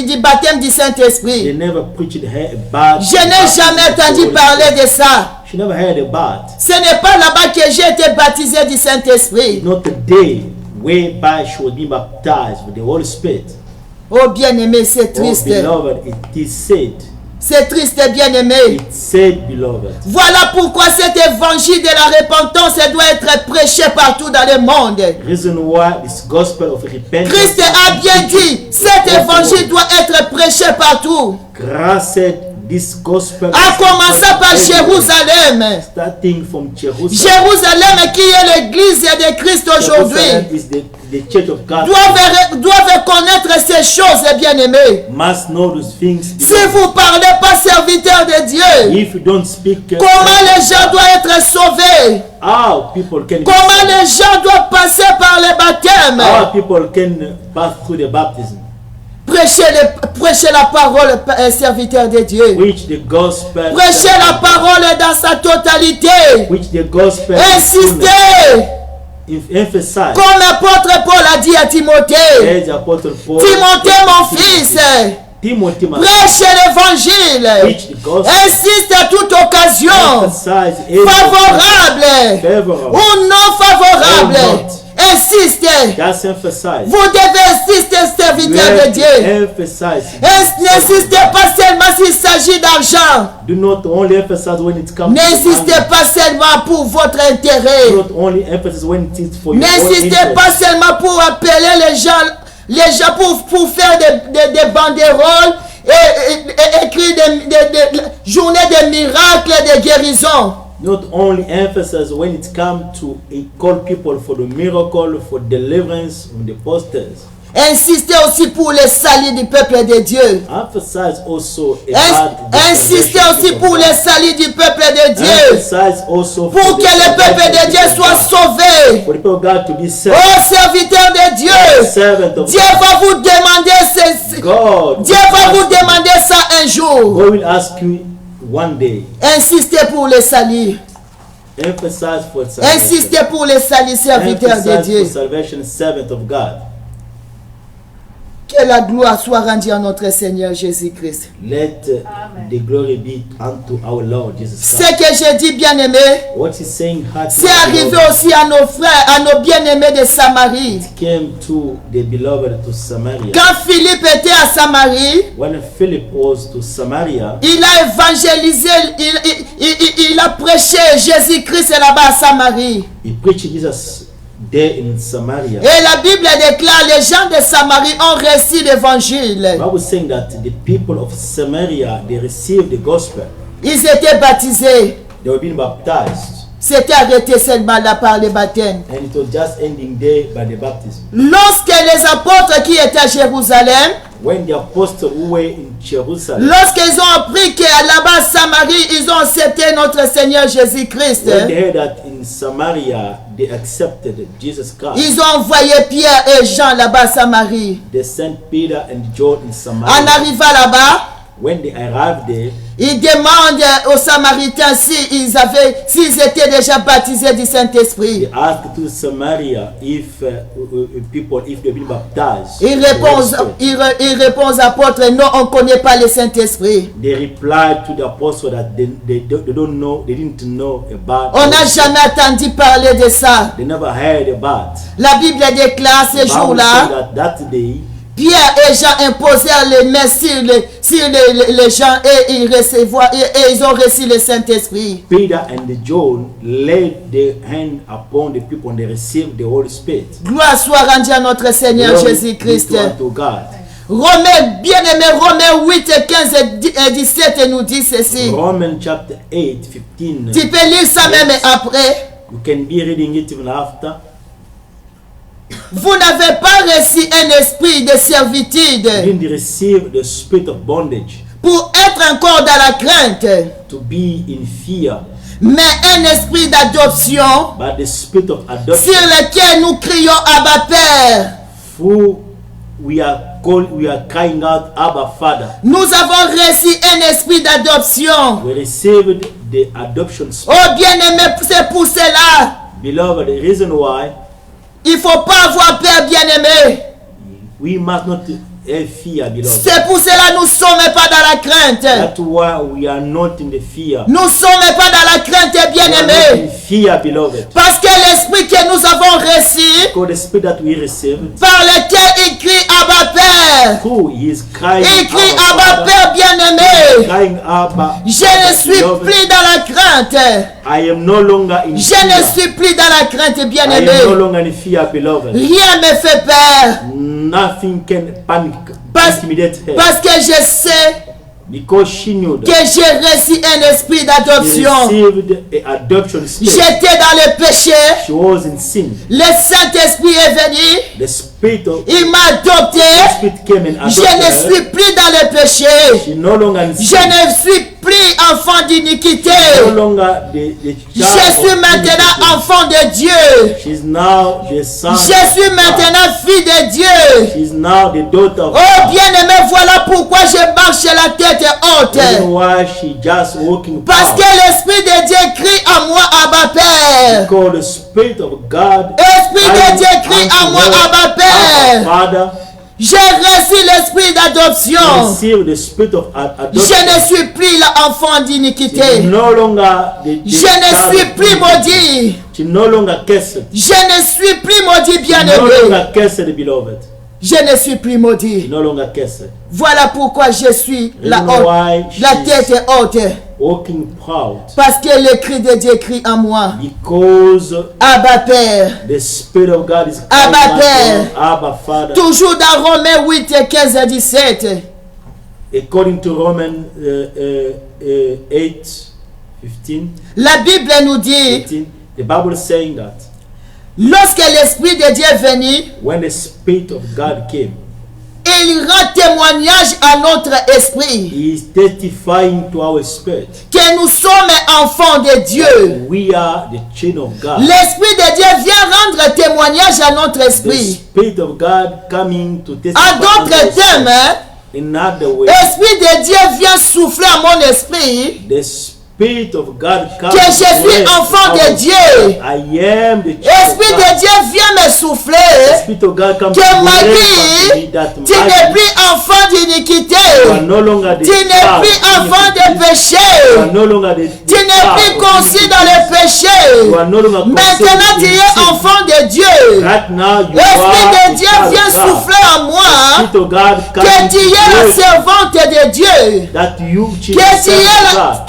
du baptême du they Saint-Esprit. never preached her about. Je n'ai jamais entendu parler de ça. She never heard about. Ce n'est pas là-bas que j'ai été baptisé du Saint-Esprit. Not the day whereby she was being baptized with the Holy Spirit. Oh bien-aimé, c'est Oh, triste. beloved, it is said. C'est triste, bien-aimé. It's said, beloved. Voilà pourquoi cet évangile de la repentance doit être prêché partout dans le monde. Reason why this gospel of repentance. Christ a bien dit, cet évangile doit être prêché partout. Christ said this gospel. À commencer par Jérusalem. Starting from Jerusalem. Jérusalem qui est l'église de Christ aujourd'hui. Jerusalem is the church of God. Doivent connaître ces choses, bien-aimés. Must know those things. Si vous ne parlez pas serviteur de Dieu, If you don't speak, comment les gens doivent être sauvés? how people can. Comment les gens doivent passer par le baptême? How people can pass through the baptism. Prêchez la parole, serviteur de Dieu. Which the gospel. Prêchez la parole dans sa totalité. Which the gospel. Insistez. Emphasize. Comme l'apôtre Paul a dit à Timothée. As Apostle Paul. Timothée, mon fils. Timothy, Prêchez l'évangile. preach the gospel. Insiste à toute occasion. Emphasize Favorable ou non favorable. Or not. Insistez. Just emphasize. Vous devez insister, You serviteur have de to Dieu. emphasize. N'insistez pas seulement s'il s'agit d'argent. Do not only emphasize when it comes to N'insistez money. pas seulement pour votre intérêt. Do not only emphasize when it is for your own N'insistez interest. pas seulement pour appeler les gens pour faire des banderoles et écrire des journées de miracles et de guérison. Not only emphasize when it comes to call people for the miracle, for deliverance from the posters. Insistez aussi pour le salut du peuple de Dieu. Emphasize also about the Insistez salvation aussi of pour God. le salut du peuple de Dieu. Emphasize also Pour for que the le peuple salvation de Dieu of soit God. sauvé. For the people of God to be saved. Oh serviteur de Dieu, Servant of Dieu va vous demander God. Dieu va vous demander ça un jour. God will ask you one day. Insistez pour le salut. Emphasize for salvation. Insistez pour le salut, serviteur de Emphasize Dieu. for salvation, servant of God. Que la gloire soit rendue à notre Seigneur Jésus-Christ. Let the glory be unto our Lord Jesus Ce Christ. que je dis, bien-aimé, What he's saying had c'est arrivé aussi à nos frères, à nos bien-aimés de Samarie. came to the beloved to Samaria. Quand Philippe était à Samarie, When Philip was to Samaria, il a évangélisé, il a prêché Jésus-Christ là-bas à Samarie. he preached Jesus there in Samaria. Et la Bible déclare, les gens de Samarie ont reçu l'évangile. The Bible is saying that the people of Samaria, they received the gospel. Ils étaient baptisés. They were being baptized. C'était arrêté seulement là par le baptême. And it was just ending there by the baptism. Lorsque les apôtres qui étaient à Jérusalem, When the apostles who were in Jerusalem, lorsqu'ils ont appris qu'à là-bas à Samarie, ils ont accepté notre Seigneur Jésus-Christ, when they heard that in Samaria they accepted Jesus Christ, ils ont envoyé Pierre et Jean là-bas à Samarie. they sent Peter and John in En Samaria. arrivant là-bas, When they arrived there, ils demandent aux Samaritains s'ils étaient déjà baptisés du they Saint-Esprit. asked to Samaria if people, if they've been baptized. Ils répondent aux apôtres, non, on ne connaît pas le Saint-Esprit. They replied to the apostle that they don't know, they didn't know about. On n'a jamais entendu parler de ça. They never heard about. La Bible déclare ces The Bible said jours-là, that day, Pierre et Jean imposèrent les mains sur les gens et ils ont reçu le Saint-Esprit. Peter and John laid their hand upon the people and they received the Holy Spirit. Gloire soit rendue à notre Seigneur Glory Jésus-Christ. be unto God. Romains, bien-aimé, Romains 8 et 15 et 17 nous dit ceci. Romans chapter 8, 15. Tu peux lire ça même après. You can be reading it even after. Vous n'avez pas reçu un esprit de servitude You didn't receive the spirit of bondage pour être encore dans la crainte, to be in fear, mais un esprit d'adoption but the spirit of adoption. sur lequel nous crions Abba Père. Who we are crying out, Abba Father. Nous avons reçu un esprit d'adoption. We received the adoption spirit. Oh bien-aimé, c'est pour cela. Beloved, the reason why Il ne faut pas avoir peur, bien-aimé. we must not have fear, beloved. C'est pour cela que nous ne sommes pas dans la crainte. That's why we are not in the fear. Nous ne sommes pas dans la crainte, We are not bien-aimé. in fear, beloved. Parce que l'esprit que nous avons reçu, Because the spirit that we received, par lequel il crie Abba Père. who is crying, Il crie Abba Abba Father, Père, bien-aimé. crying Abba, Je ne suis beloved. plus dans la crainte. I am no longer in Je fear. ne suis plus dans la crainte, I am no bien-aimé. longer in fear, beloved. Rien ne me fait peur. Nothing can panic, Parce, intimidate her. parce que je sais Because she knew que that j'ai reçu un esprit she d'adoption. received an adoption spirit. J'étais dans le péché. She was in sin. Le Saint-Esprit est venu. The spirit of Il m'a adopté. the spirit came and Je adopted ne her. suis plus dans le péché. She no longer in Je sin. ne suis plus enfant d'iniquité. No longer the Je child suis of maintenant iniquity. enfant de Dieu. She's now the son. Je suis of God. maintenant fille de Dieu. She's now the daughter of Oh God. bien-aimé, voilà pourquoi je marche la tête haute. Reason why she just walking Parce que proud. l'Esprit de Dieu crie à moi, Abba Père. Because the spirit of God Esprit de crying Dieu crie à unto moi, her, Abba Abba Père. Father, J'ai reçu l'esprit d'adoption. receive the spirit of Je adoption. ne suis plus l'enfant She's d'iniquité. no longer the Je child ne suis of plus iniquity. maudit. She no longer cursed. Je ne suis plus maudit, No bien-aimé. longer cursed, beloved. Je ne suis plus She maudit. no longer cursed. Voilà pourquoi je suis la, Reason why la she's tête haute. walking proud. Parce que le cri de Dieu crie en moi. Because Abba Père. the Spirit of God is Abba crying Père. out, Abba Father. Toujours dans Romains 8 et 15 et 17. According to Romans 8, 15, La Bible nous dit, 18, the Bible is saying that lorsque l'Esprit de Dieu est venu, when the Spirit of God came, il rend témoignage à notre esprit He is testifying to our spirit. que nous sommes enfants de Dieu. We are the children of God. L'Esprit de Dieu vient rendre témoignage à notre The esprit. Spirit of God coming to testify. En to d'autres us. termes, hein, In other words, l'Esprit de Dieu vient souffler à mon esprit the Spirit of God comes que je to suis rest enfant on de us. Dieu. I am the child of L'Esprit God. de Dieu vient me souffler The Spirit Spirit of God comes que to Marie, me that tu n'es Maggie, plus enfant d'iniquité. you are no longer the Tu n'es child plus of enfant de iniquity. You péché. are no longer the Tu n'es child plus of conçu iniquity. dans le péché. You are no longer Maintenant, tu conceived in es sin. enfant de Dieu. Right now you L'Esprit are de a Dieu child vient of God. souffler en moi Spirit of God que comes tu es la to servante de Dieu. that you she Que is tu es God.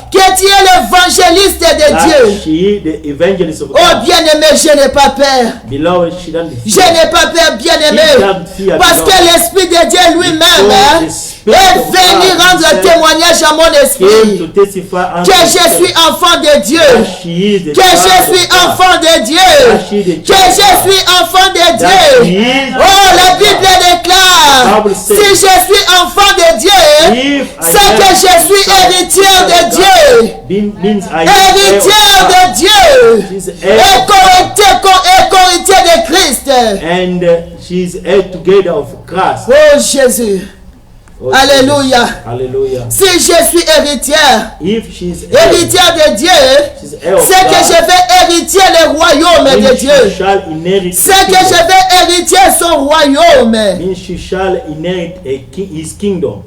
l'évangéliste de That Dieu. she is the evangelist of Oh God. bien-aimé, je n'ai pas peur. Beloved, she doesn't Je n'ai pas peur, bien-aimé. Parce que l'Esprit de Dieu lui-même est venu rendre témoignage à mon came to esprit testify unto que je herself suis enfant de Dieu. that she is the Que je child suis of God. enfant de Dieu. Que je suis enfant de Dieu. Oh, la Bible déclare, si je suis enfant de Dieu, c'est que je suis héritière de Dieu. Means I Héritière de Dieu. She's Et heir co-héritier de Christ. and she's heir together of Christ. Oh Jésus. Oh, Alléluia. Jesus. Hallelujah. Si je suis héritière, If she's heir, héritière de Dieu, she's heir of c'est que God, je vais héritier le royaume means de she Dieu. shall inherit the C'est que kingdom. je vais héritier son royaume. Means she shall inherit his kingdom.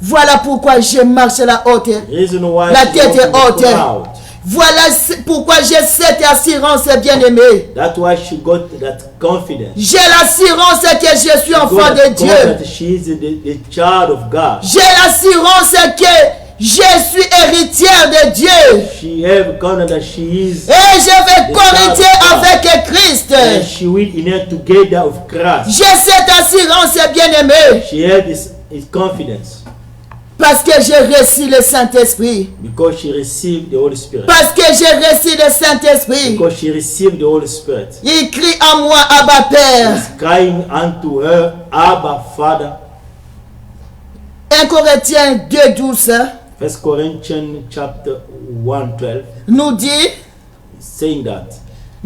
Voilà pourquoi je marche la haute. Reason why La she tête walks est in the haute. crowd. Voilà pourquoi j'ai cette assurance, bien-aimé. That's why she got that confidence. J'ai l'assurance que je suis enfant Got de that Dieu. confidence she is the child of God. J'ai l'assurance que je suis héritière de Dieu. She have confidence that she is Et je vais The co-hériter child of God. avec Christ. and she will inherit together of Christ. J'ai cette assurance, bien-aimé. She had his confidence Parce que j'ai reçu le Saint-Esprit. because she received the Holy Spirit. Parce que j'ai reçu le Saint-Esprit. Because she received the Holy Spirit. Il crie en moi, Abba Père. He's crying unto her, Abba, Father. 1 Corinthiens 2:12 1 Corinthians chapter 1:12 nous dit, saying that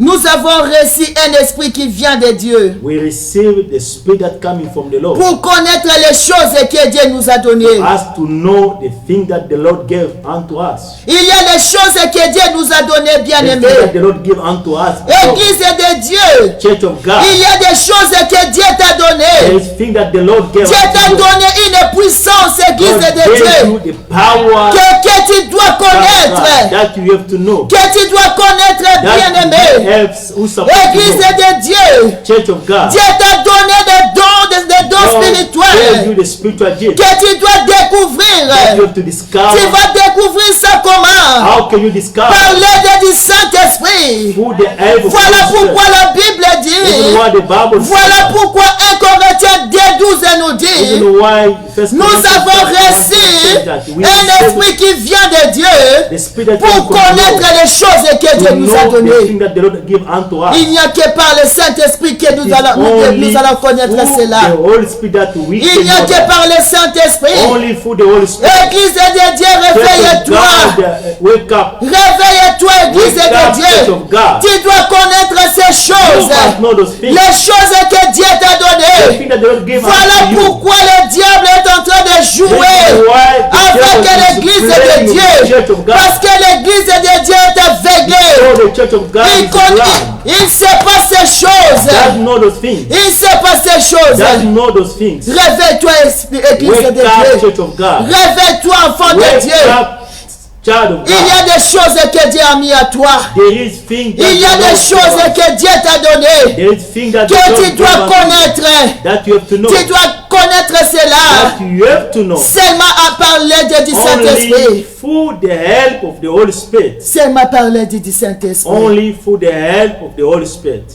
nous avons reçu un esprit qui vient de Dieu we receive the Spirit that coming from the Lord. pour connaître les choses que Dieu nous a données. Us to know the thing that the Lord gave unto us. Il y a des choses que Dieu nous a données, The thing bien-aimés. that the Lord gave unto us. Église de Dieu, Church of God. il y a des choses que Dieu t'a There données. is thing that the Lord gave Dieu t'a unto you. donné une puissance, Église God de gave Dieu, you the power que tu dois connaître. that you have to know. Que tu dois connaître, That bien-aimé. helps who supposed Église to know. de Dieu, Church of God. Dieu t'a donné des dons God gave spirituels you the spiritual gift que tu dois that you découvrir. have to Tu discover. vas découvrir ça comment? How can you discover? Par l'aide du Saint-Esprit. Through the help of Voilà the Holy pourquoi Spirit. la Bible Even dit, why the Bible voilà says, pourquoi 1 Corinthiens 2:12 nous dit, even why First nous Corinthians avons chapter 1 reçu says that we un receive esprit qui vient de Dieu the Spirit that pour comes from the connaître Lord, les choses que Dieu to nous a know the données. thing that the Lord gave unto us. Il n'y a que par le Saint-Esprit que nous It's only allons connaître through cela. the Holy Spirit that we Il can n'y a know que that. par le Saint-Esprit. Only through the Holy Spirit. Église de Dieu, réveille-toi. God, wake up. Réveille-toi, Église Wake de up, Church Dieu. of God. Tu dois connaître ces You choses. must know those things. Les choses que Dieu t'a The données. thing that the Lord gave Voilà unto you. pourquoi le diable est en train de This is jouer why the avec devil is l'église playing de with the Dieu. Church of God. Parce que l'église de Dieu est aveuglée. So the Church of God Il is connaît, blind. il ne sait pas ces Doesn't choses. know those things. Il ne sait pas ces choses. Doesn't know those things. Réveille-toi, église Wake de up, Dieu. Church of God. Réveille-toi, enfant de Wake Dieu. up, child of Il y a God. des choses que Dieu a mis à toi. There is things that Il y a the des Lord choses gave us. que Dieu t'a données. There is things that the Que Lord tu gave dois unto you connaître. that you have to know. Tu dois connaître cela. That you have to know. Seulement à par l'aide du Only Saint-Esprit. through the help of the Holy Spirit. Seulement par l'aide du Saint-Esprit. Only through the help of the Holy Spirit.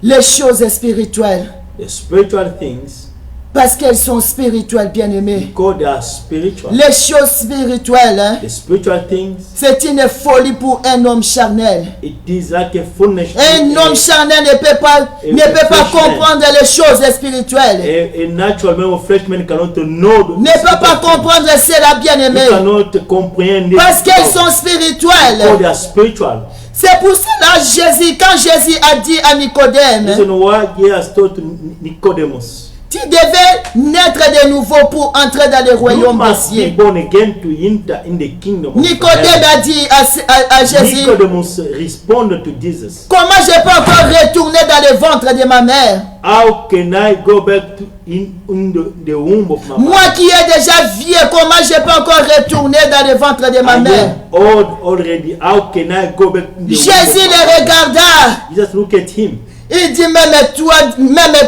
Les choses spirituelles. The spiritual things, Parce qu'elles sont spirituelles, bien-aimées. because they are spiritual. Les choses spirituelles, hein, The spiritual things, c'est une folie pour un homme charnel. it is like a foolishness. Un homme charnel ne peut pas comprendre les choses spirituelles. A natural man or flesh man cannot know. Ne peut pas comprendre cela, bien-aimé. You cannot comprehend it. Parce qu'elles sont Because spirituelles. they are spiritual. C'est pour cela Jésus, quand Jésus a dit à Nicodème, Listen why Jesus told to Nicodemus, tu devais naître de nouveau pour entrer dans le you royaume des must be cieux. born again to enter in the kingdom of Nicodème heaven. a dit à Jésus, Nicodemus responded to Jesus. comment je peux encore retourner dans le ventre de ma mère? how can I go back to in the womb of my Moi mother? qui ai déjà vieux, comment je peux encore retourner dans le ventre de ma I mère? am old already. How can I go back in the Jésus womb of le my mother? regarda. Jesus look at him. Il dit, même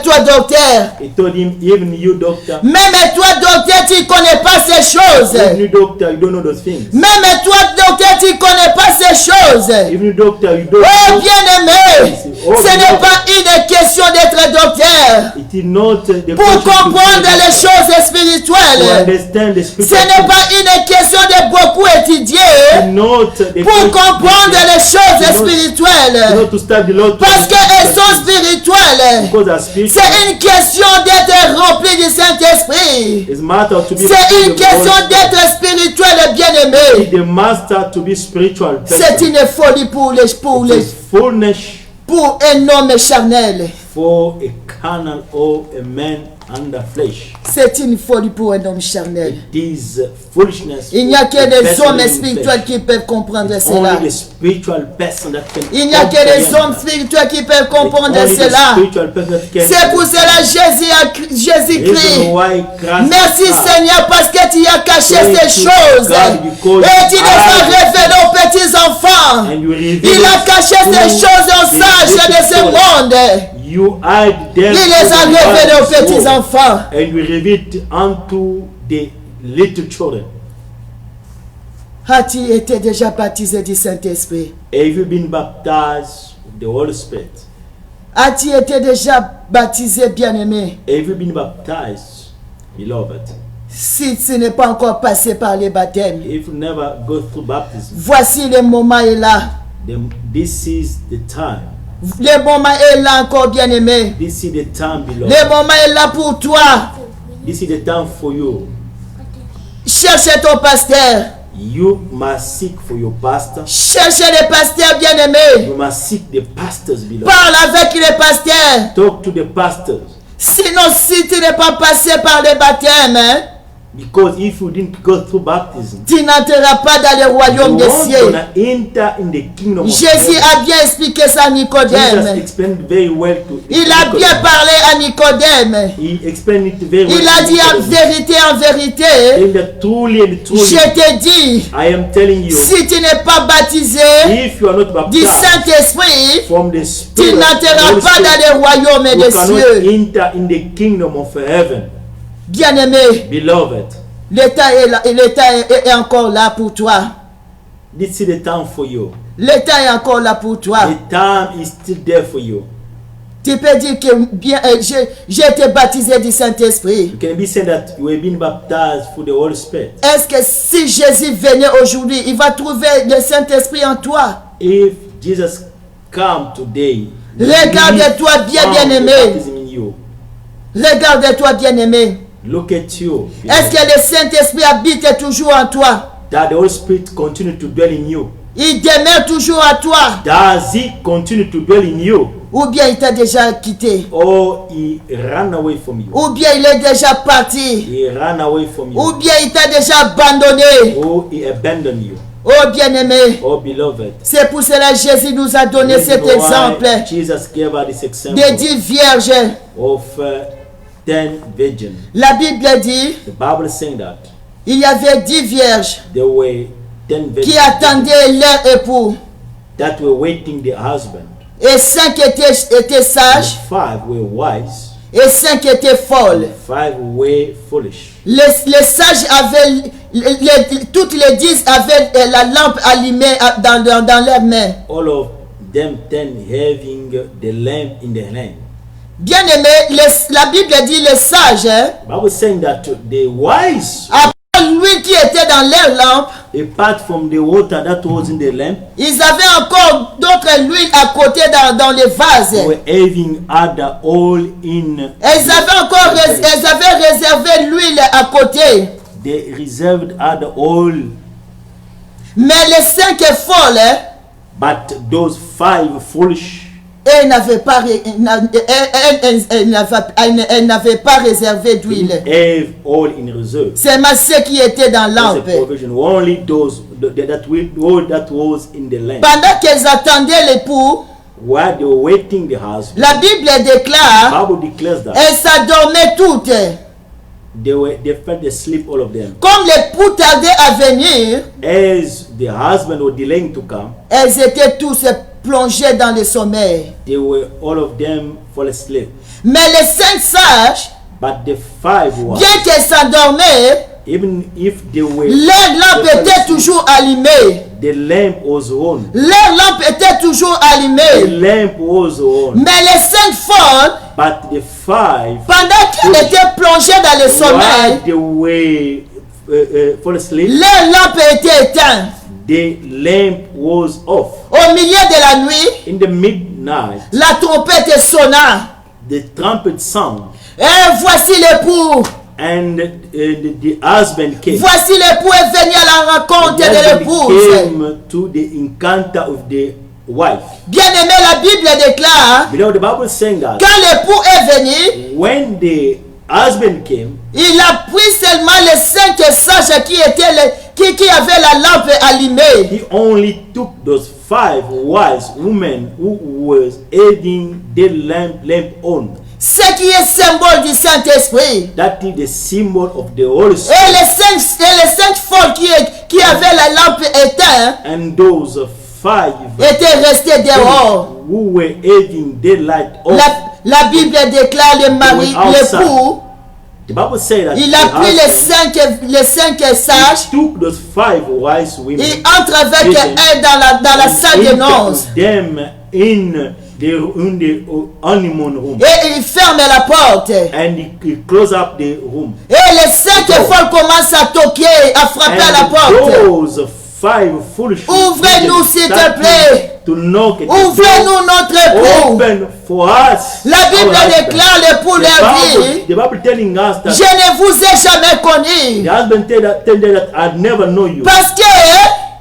toi, docteur. He told him, even you doctor, Même toi, docteur, tu ne connais pas ces choses. even you doctor, you don't know those things. Même toi, docteur, tu ne connais pas ces choses. Even you doctor, you don't Oh, know. bien-aimé, ce n'est pas une question d'être docteur. It is not the Pour question to comprendre be les doctor. choses To spirituelles, understand the ce spiritual n'est things. pas une question de beaucoup étudier. Not the Pour question comprendre les choses not spirituelles. to study the Lord, Parce qu'elles sont spirituelles. because they are spiritual. C'est une question d'être rempli du Saint-Esprit. It's matter to be C'est une question d'être spirituel, bien-aimé. the master to be spiritual. C'est person. une folie pour It's fullness un homme charnel. for a carnal or a man under flesh. C'est une folie pour un homme charnel. It is foolishness. Il n'y a for que a des person hommes in spirituels flesh. qui peuvent comprendre cela. Only the spiritual person that can Il n'y a que des comprehend hommes that. spirituels qui peuvent It's comprendre only the cela. spiritual person that can C'est pour cela Jésus Reason crie. why Christ Merci died. Seigneur parce que tu as caché Thank ces you, choses. God, because Et tu les as I- révélées aux petits enfants. And you reveal Il a it caché to ces choses aux the sages little de ce children. monde. You hide them Il les a to the révélés aux wise petits world, enfants. and you reveal it unto the little children. As-tu été déjà baptisé du Saint-Esprit? Have you been baptized with the Holy Spirit? As-tu été déjà baptisé, bien-aimé? Have you been baptized, beloved? Si tu n'es pas encore passé par les baptêmes, If you never go through baptism, voici le moment est là. then this is the time. Le moment est là encore, bien-aimé. This is the time, beloved. Le moment est là pour toi. This is the time for you. Cherchez ton pasteur. You must seek for your pastor. Cherchez les pasteurs, bien-aimés. You must seek the pastors, beloved. Parle avec les pasteurs. Talk to the pastors. Sinon, si tu n'es pas passé par les baptêmes, hein, Because if you didn't go through baptism, tu n'entreras pas dans le royaume you des won't cieux. gonna enter in the kingdom of Jésus heaven. a bien expliqué ça à Jesus Nicodème. explained very well to Il a bien Nicodemus. parlé à Nicodème. He explained it very well. Il a to dit en Nicodemus. vérité, Saying that truly and truly, je te dis, I am telling you, si tu n'es pas baptisé if you are not du baptized Saint-Esprit, from the tu Spirit, n'entreras Holy pas Spirit, dans le royaume you des cannot cieux. enter in the kingdom of heaven. Bien-aimé, Beloved, l'État est, là, est encore là pour toi. this is the time for you. L'État est encore là pour toi. The time is still there for you. Tu peux dire que bien, j'ai été baptisé du Saint-Esprit. You can be said that you have been baptized for the Holy Spirit. Est-ce que si Jésus venait aujourd'hui, il va trouver le Saint-Esprit en toi? If Jesus come today, Regarde-toi bien, found bien-aimé. the baptism in you. Regarde-toi, bien-aimé. Look at you. Est-ce que le Saint-Esprit habite toujours en toi? That the Holy Spirit continue to dwell in you? Il demeure toujours en toi? Does he continue to dwell in you? Ou bien il t'a déjà quitté? Or he ran away from you? Ou bien il est déjà parti? He ran away from Ou you? bien il t'a déjà abandonné? Or he abandoned you? Oh bien-aimé, Oh beloved, c'est pour cela que Jésus nous a donné this is cet why exemple Jesus gave us this example des 10 vierges. of 10 virgins. La Bible dit, The Bible is saying that il y avait 10 vierges there were 10 qui virgins attendaient leur époux. that were waiting their husband. Et 5 étaient sages 5 were wise, et 5 étaient folles. 5 were foolish. Les sages avaient, toutes les 10 avaient la lampe allumée dans leurs mains. All of them 10 having the lamp in their hand. Bien aimé, la Bible dit les sages, hein, The Bible is saying that the wise, à part l'huile qui était dans leur lampe, apart from the water that was in the lamp, ils avaient encore d'autres huiles à côté dans les vases. were having other oil in. Elles avaient réservé l'huile à côté. They reserved other oil, Mais les 5 folles, hein, but those 5 foolish, elles n'avaient pas réservé d'huile. have oil in reserve. Seulement ceux qui étaient dans That's a lampe. provision. Only those that oil that was in the lamp. Pendant qu'elles attendaient l'époux, while they were waiting the husband, La Bible déclare, Bible declares that elles s'endormaient toutes. they felt asleep, all of them. Comme l'époux tardait à venir, As the husband was delaying to come, elles étaient tous plongées dans le sommeil. they were all of them fall asleep. Mais les 5 sages, But the 5 were, bien qu'elles s'endormaient, even if they were, leur lampe they fell était asleep, toujours allumée. the lamp was on. Leur lampe était toujours The allumée. lamp was on. Mais les 5 folles, But the 5, pendant qu'elles étaient plongées dans le while sommeil, they were fall asleep, leur lampe était éteinte. the lamp was off. Au milieu de la nuit, In the midnight, la trompette sonna. the trumpet sound, Et voici l'époux. and the husband came. Voici l'époux est venu à la rencontre The de husband l'épouse. came to the encounter of the wife. Bien aimé, la Bible déclare, Beloved, the Bible is saying that quand l'époux est venu, when the husband came, il a pris seulement les 5 sages qui avaient la lampe allumée. he only took those 5 wise women who was aiding the lamp on. Ce qui est symbole du Saint-Esprit. That is the symbol of the Holy Et Spirit. les 5 folles qui avaient la lampe éteinte And those 5 étaient restées dehors. who were aiding the light off. La Bible déclare le mari, l'époux, The Bible says that il a the pris husband les 5 sages, took those 5 wise women, il entre avec elles dans la salle de noces. them in the honeymoon room, Et il ferme la porte. and he closed up the room. Et les 5 folles commencent à toquer, à frapper à la And porte. those 5 foolish Ouvrez-nous, women s'il te started plaît. to knock at the Ouvrez-nous notre door. époux. Open for us. La Bible our husband. déclare l'époux leur dit, The Bible telling us that je ne vous ai jamais the connu. husband tell them that I never know you. Parce que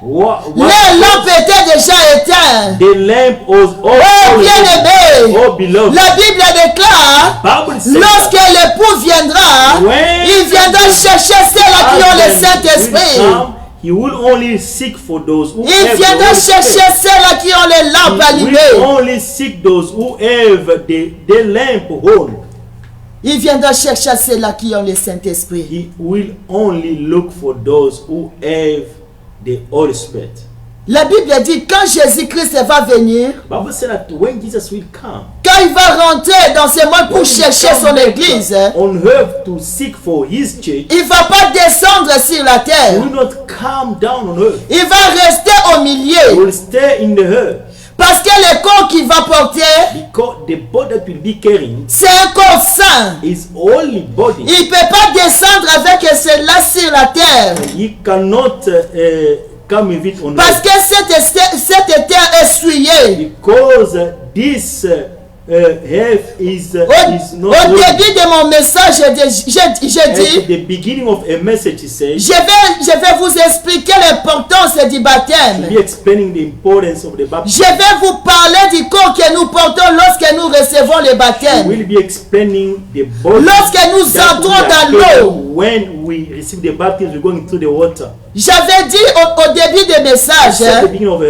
What, leur lampe était déjà éteinte. the lamp was Oh also bien-aimé, oh beloved. la Bible déclare, Bible says lorsque l'époux viendra, when il viendra chercher ceux-là qui ont le husband will Saint-Esprit. come, he will only seek for those who Il have the viendra Holy chercher Spirit. ceux-là qui ont les lampes He will allumées. only seek those who have the lamp on. Il viendra chercher ceux-là qui ont le Saint-Esprit. He will only look for those who have the Holy Spirit. La Bible dit quand Jésus-Christ va venir, Bible said that when Jesus will come, quand il va rentrer dans ce monde pour when he chercher come son back église, on earth to seek for his church, il ne va pas descendre sur la he terre. will not come down on earth. Il va rester au He milieu. will stay in the earth, Parce que le corps qu'il va porter, because the body that will be carrying c'est un corps saint. is holy body. Il ne peut pas descendre avec cela sur la terre. He cannot come with it on Parce earth, que cette terre est souillée. because this earth is not Au holy. début de mon message, j'ai At dit, the beginning of a message, he says, je vais vous expliquer l'importance du baptême. be explaining the importance of the Je baptism. vais vous parler du corps que nous portons lorsque nous recevons le We baptême. will be explaining the body Lorsque nous that we entrons are dans carrying. l'eau. When we receive the baptism, we're going through the water. J'avais dit au début du message, At the beginning of a